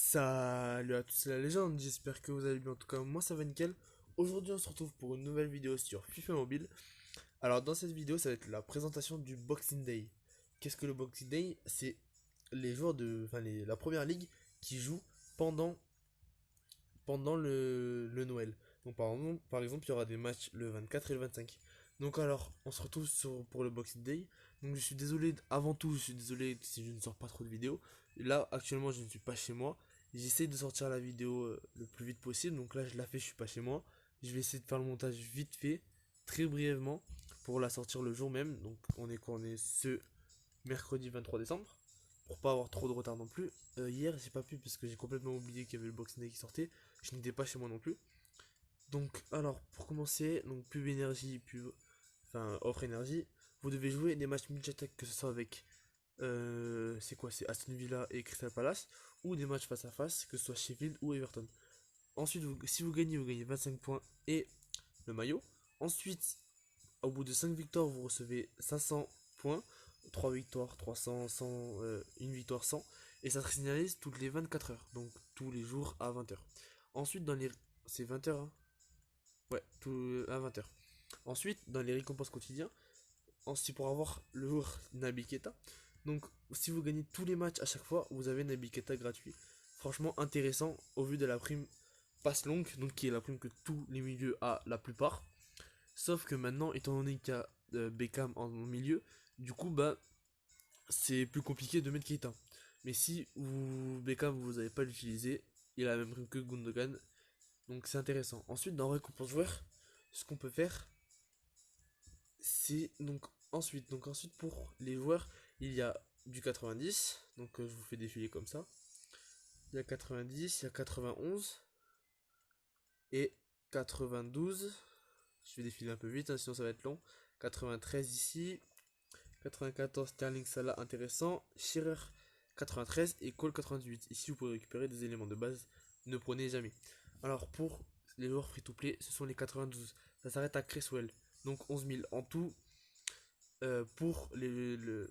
Salut à tous, c'est la légende, j'espère que vous allez bien. En tout cas, moi ça va nickel. Aujourd'hui, on se retrouve pour une nouvelle vidéo sur FIFA Mobile. Alors, dans cette vidéo, ça va être la présentation du Boxing Day. Qu'est-ce que le Boxing Day? C'est les joueurs de la première ligue qui jouent pendant, pendant le Noël. Donc, par exemple, il y aura des matchs le 24 et le 25. Donc, alors, on se retrouve pour le Boxing Day. Donc, je suis désolé, avant tout, je suis désolé si je ne sors pas trop de vidéos. Là, actuellement, je ne suis pas chez moi. J'essaie de sortir la vidéo le plus vite possible. Donc là, je la fais, je suis pas chez moi. Je vais essayer de faire le montage vite fait, très brièvement, pour la sortir le jour même. Donc on est quoi? On est ce mercredi 23 décembre. Pour pas avoir trop de retard non plus. Hier, j'ai pas pu parce que j'ai complètement oublié qu'il y avait le Boxing Day qui sortait. Je n'étais pas chez moi non plus. Donc, alors, pour commencer, donc pub énergie, offre énergie. Vous devez jouer des matchs multi-attaque, que ce soit avec c'est quoi? C'est Aston Villa et Crystal Palace, ou des matchs face à face, que ce soit Sheffield ou Everton. Ensuite, si vous gagnez 25 points et le maillot. Ensuite, au bout de 5 victoires, vous recevez 500 points. 3 victoires, 300, 100, une victoire 100. Et ça se signalise toutes les 24 heures. Donc tous les jours à 20 heures. Ensuite, dans les. C'est 20 heures, hein? Ouais, tout à 20 heures. Ensuite, dans les récompenses quotidiennes, ensuite pour avoir le joueur Naby Keita. Donc, si vous gagnez tous les matchs à chaque fois, vous avez Naby Keita gratuit. Franchement intéressant au vu de la prime passe longue, donc qui est la prime que tous les milieux a la plupart. Sauf que maintenant, étant donné qu'il y a Beckham en milieu, du coup, bah, c'est plus compliqué de mettre Keita. Mais si Beckham, vous n'avez pas l'utiliser, il a la même prime que Gundogan, donc c'est intéressant. Ensuite, dans récompense joueur, ce qu'on peut faire, c'est donc ensuite pour les joueurs, il y a du 90, donc je vous fais défiler comme ça. Il y a 90, il y a 91 et 92. Je vais défiler un peu vite, hein, sinon ça va être long. 93 ici, 94 Sterling Salah intéressant, Shearer 93 et Cole 98. Ici vous pouvez récupérer des éléments de base, ne prenez jamais. Alors pour les joueurs free to play, ce sont les 92. Ça s'arrête à Cresswell, donc 11 000 en tout. Pour le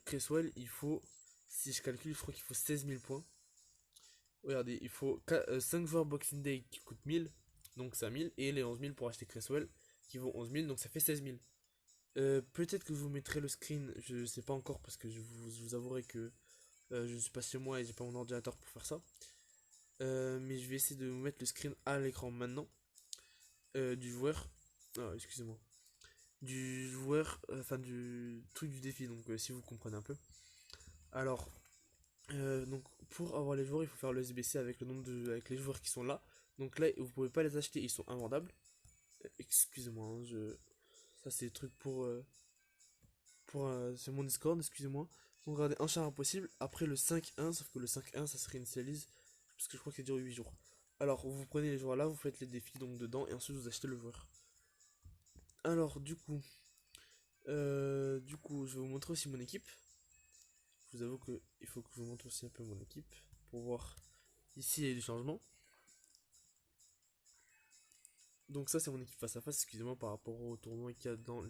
Cresswell, il faut, si je calcule, je crois qu'il faut 16 000 points. Regardez, il faut 5 joueurs Boxing Day qui coûtent 1000, donc 5000, et les 11 000 pour acheter Cresswell qui vaut 11 000, donc ça fait 16 000. Peut-être que je vous mettrai le screen, je sais pas encore parce que je vous avouerai que je ne suis pas chez moi et j'ai pas mon ordinateur pour faire ça. Mais je vais essayer de vous mettre le screen à l'écran maintenant du joueur. Ah, excusez-moi. Du joueur, du truc du défi, donc si vous comprenez un peu. Alors, donc pour avoir les joueurs, il faut faire le SBC avec le nombre avec les joueurs qui sont là. Donc là, vous pouvez pas les acheter, ils sont invendables. Excusez-moi, hein, ça c'est le truc c'est mon Discord, excusez-moi. Donc regardez, un char impossible, après le 5-1, sauf que le 5-1 ça se réinitialise, parce que je crois que ça dure 8 jours. Alors vous prenez les joueurs là, vous faites les défis donc dedans, et ensuite vous achetez le joueur. Alors du coup, je vais vous montrer aussi mon équipe. Je vous avoue que il faut que je vous montre aussi un peu mon équipe, pour voir, ici il y a du changement. Donc ça c'est mon équipe face à face, excusez-moi par rapport au tournoi qu'il y a dans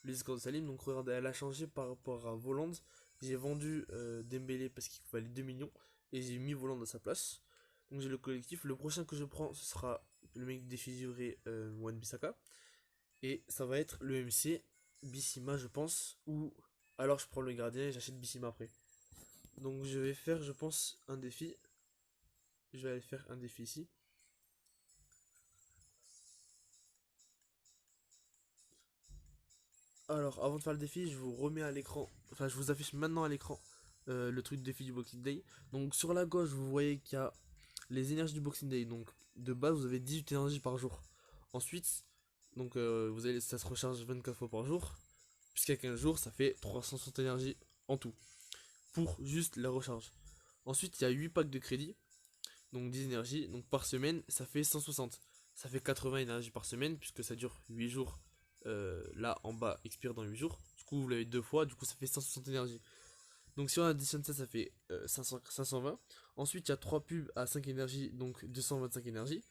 les scores de Salim. Donc regardez, elle a changé par rapport à Voland. J'ai vendu Dembélé parce qu'il valait 2 millions et j'ai mis Voland à sa place. Donc j'ai le collectif. Le prochain que je prends, ce sera le mec défiguré Wan Bissaka. Et ça va être le MC Bissima, je pense. Ou alors je prends le gardien et j'achète Bissima après. Donc je vais faire, je pense, un défi. Je vais aller faire un défi ici. Alors, avant de faire le défi, je vous remets à l'écran, enfin, je vous affiche maintenant à l'écran le truc de défi du Boxing Day. Donc, sur la gauche, vous voyez qu'il y a les énergies du Boxing Day. Donc, de base, vous avez 18 énergies par jour. Ensuite, donc, ça se recharge 24 fois par jour. Puisqu'à 15 jours, ça fait 360 énergies en tout. Pour juste la recharge. Ensuite, il y a 8 packs de crédit. Donc, 10 énergies. Donc, par semaine, ça fait 160. Ça fait 80 énergies par semaine, puisque ça dure 8 jours. Là en bas expire dans 8 jours. Du coup, vous l'avez deux fois, du coup, ça fait 160 énergies. Donc, si on additionne ça, ça fait 520. Ensuite, il y a 3 pubs à 5 énergies, donc 225 énergies.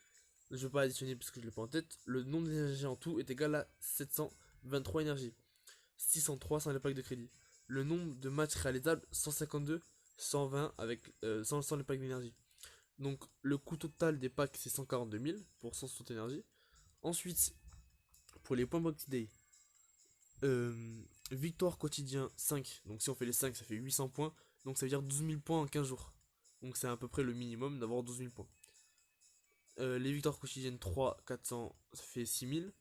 Je ne vais pas additionner parce que je l'ai pas en tête. Le nombre d'énergies en tout est égal à 723 énergies. 603 sans les packs de crédit. Le nombre de matchs réalisables, 152 120 avec, sans les packs d'énergie. Donc le coût total des packs c'est 142 000 pour 160 énergie. Ensuite, pour les points Box Day, victoire quotidien 5. Donc si on fait les 5, ça fait 800 points. Donc ça veut dire 12 000 points en 15 jours. Donc c'est à peu près le minimum d'avoir 12 000 points. Les victoires quotidiennes 3, 400, ça fait 6 000.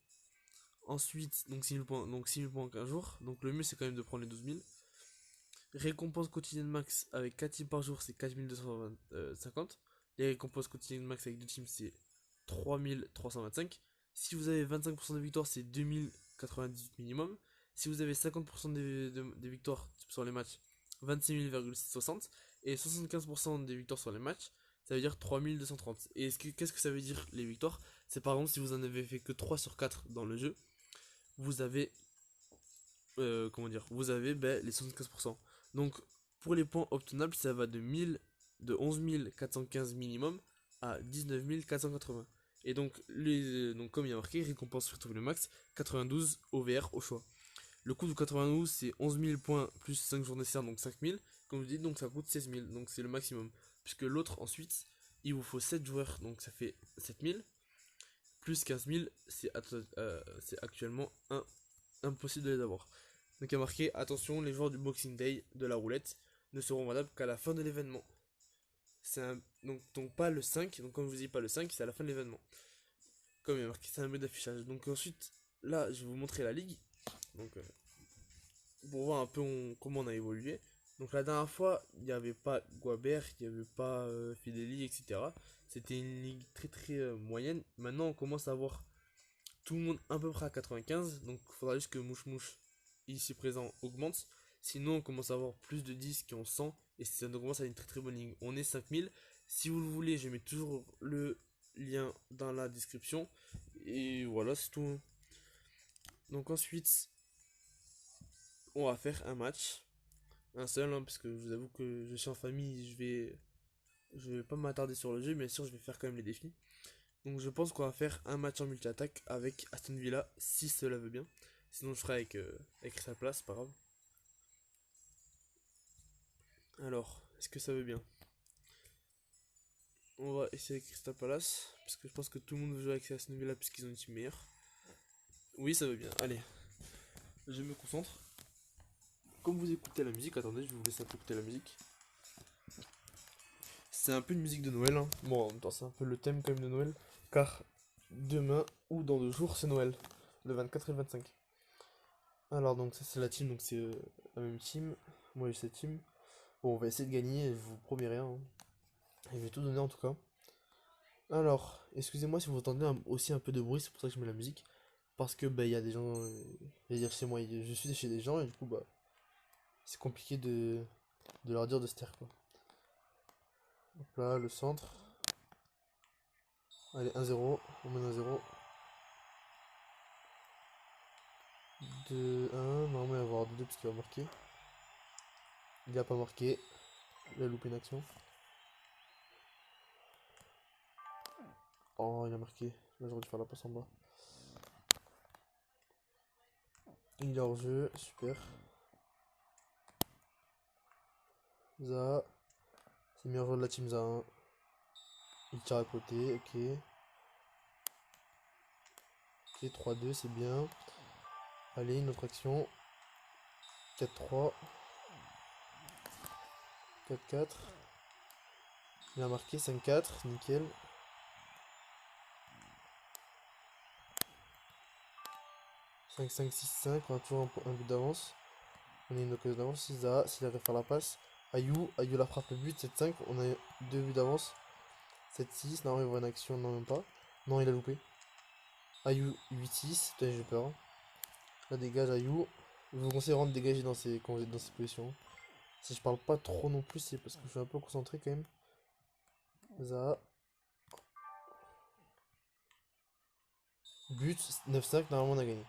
Ensuite, donc 6 000 points, donc 6 000 points en 15 jours. Donc le mieux c'est quand même de prendre les 12 000. Récompense quotidienne max avec 4 teams par jour, c'est 4250. Les récompenses quotidiennes max avec 2 teams, c'est 3325. Si vous avez 25% de victoire, c'est 2098 minimum. Si vous avez 50% des victoires sur les matchs, 26 000,60. Et 75% des victoires sur les matchs, ça veut dire 3230. Et qu'est-ce que ça veut dire les victoires? C'est par exemple si vous en avez fait que 3 sur 4 dans le jeu, vous avez comment dire, vous avez les 75%. Donc pour les points obtenables, ça va de 11 415 minimum à 19 480. Et donc, donc comme il y a marqué, récompense sur le max, 92 OVR au choix. Le coût de 92 c'est 11 000 points plus 5 jours nécessaires, donc 5 000. Comme je dis, donc ça coûte 16 000, donc c'est le maximum. Puisque l'autre ensuite, il vous faut 7 joueurs, donc ça fait 7 000. Plus 15 000, c'est actuellement impossible de les avoir. Donc il y a marqué attention, les joueurs du Boxing Day de la roulette ne seront valables qu'à la fin de l'événement. Donc pas le 5, donc comme je vous dis pas le 5, c'est à la fin de l'événement. Comme il y a marqué, c'est un mode d'affichage. Donc ensuite, là, je vais vous montrer la ligue. Donc pour voir un peu comment on a évolué. Donc la dernière fois, il n'y avait pas Guabert, il n'y avait pas Fideli, etc. C'était une ligue très très moyenne. Maintenant, on commence à voir tout le monde à peu près à 95. Donc il faudra juste que Mouche Mouche ici présent augmente. Sinon, on commence à avoir plus de 10 qui ont 100. Et ça commence à être une très très bonne ligne. On est 5000. Si vous le voulez, je mets toujours le lien dans la description. Et voilà, c'est tout. Donc ensuite, on va faire un match. Un seul, hein, parce que je vous avoue que je suis en famille. Je vais pas m'attarder sur le jeu. Bien sûr, je vais faire quand même les défis. Donc je pense qu'on va faire un match en multi-attaque avec Aston Villa, si cela veut bien. Sinon je ferai avec Crystal Palace, pas grave. Alors, est-ce que ça veut bien? On va essayer avec Crystal Palace, parce que je pense que tout le monde veut jouer avec Aston Villa puisqu'ils ont une team meilleure. Oui, ça veut bien. Allez, je me concentre. Comme vous écoutez la musique, attendez, je vais vous laisser un peu écouter la musique. C'est un peu une musique de Noël, hein. Bon, en même temps, c'est un peu le thème quand même de Noël, car demain ou dans 2 jours, c'est Noël, le 24 et le 25. Alors, donc, ça, c'est la team, donc c'est la même team. Moi, j'ai cette team. Bon, on va essayer de gagner, je vous promets rien, hein. Et je vais tout donner en tout cas. Alors, excusez-moi si vous entendez aussi un peu de bruit, c'est pour ça que je mets la musique. Parce que, bah, il y a des gens, je vais dire chez moi, je suis chez des gens, et du coup, bah, c'est compliqué de leur dire de se taire, quoi. Hop là, le centre. Allez, 1-0, on mène 1-0. 2-1, normalement il va y avoir 2 parce qu'il va marquer. Il a pas marqué, il a loupé une action. Oh, il a marqué, là j'aurais dû faire la passe en bas. Il est hors jeu, super. Zaha, c'est le meilleur joueur de la team Zaha, hein. Il tire à côté, ok. Ok, 3-2, c'est bien. Allez, une autre action. 4-3. 4-4. Il a marqué 5-4, nickel. 5-5-6-5, on a toujours un but d'avance. On a une occasion d'avance. Zaha, s'il arrive à faire la passe. Ayou la frappe le but, 7-5. On a 2 buts d'avance. 7-6, normalement il voit une action, non même pas. Non, il a loupé. Ayou 8-6, putain j'ai peur, hein. Là dégage Ayou. Je vous conseille vraiment de dégager quand vous êtes dans ces positions. Si je parle pas trop non plus, c'est parce que je suis un peu concentré quand même. Zaha. But 9-5, normalement on a gagné.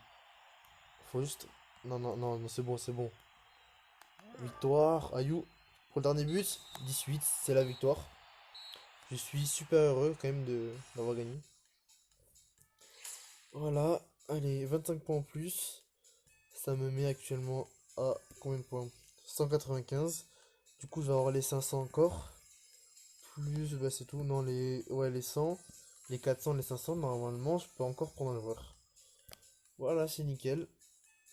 Faut juste. Non, non, non, non, c'est bon, c'est bon. Victoire, Ayou. Pour le dernier but, 18, c'est la victoire. Je suis super heureux quand même d'avoir gagné. Voilà, allez, 25 points en plus. Ça me met actuellement à combien de points? 195. Du coup, je vais avoir les 500 encore. Plus, bah c'est tout. Non, les 100, les 400, les 500, normalement, je peux encore prendre un joueur. Voilà, c'est nickel.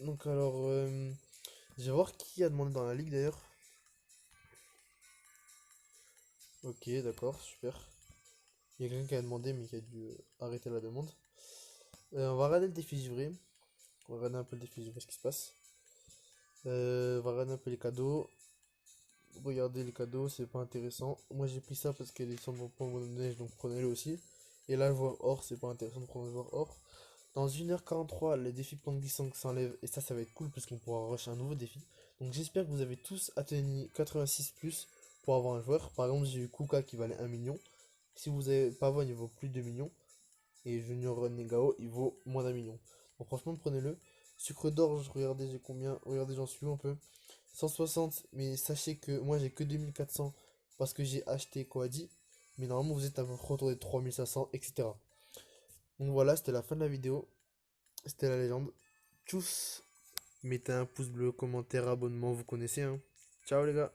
Donc alors, je vais voir qui a demandé dans la ligue d'ailleurs. Ok, d'accord, super. Il y a quelqu'un qui a demandé mais qui a dû arrêter la demande. On va regarder le défi givré. On va regarder un peu le défi givré, ce qui se passe. On va regarder un peu les cadeaux. Regardez les cadeaux, c'est pas intéressant. Moi j'ai pris ça parce qu'elle est sans bon point de neige, donc prenez-le aussi. Et là, le joueur or, c'est pas intéressant de prendre le joueur or. Dans 1h43, le défi plan glissant s'enlève. Et ça va être cool parce qu'on pourra rush un nouveau défi. Donc j'espère que vous avez tous atteint 86 plus pour avoir un joueur. Par exemple, j'ai eu Kuka qui valait 1 million. Si vous avez Pavon, il vaut plus de 2 millions. Et Junior Renegao, il vaut moins d'1 million. Donc franchement, prenez-le. Sucre d'orge, regardez, j'ai combien. Regardez, j'en suis où un peu. 160, mais sachez que moi j'ai que 2400 parce que j'ai acheté Koadi. Mais normalement, vous êtes à peu près autour des 3500, etc. Donc voilà, c'était la fin de la vidéo. C'était la légende. Tchuss! Mettez un pouce bleu, commentaire, abonnement, vous connaissez, hein. Ciao les gars!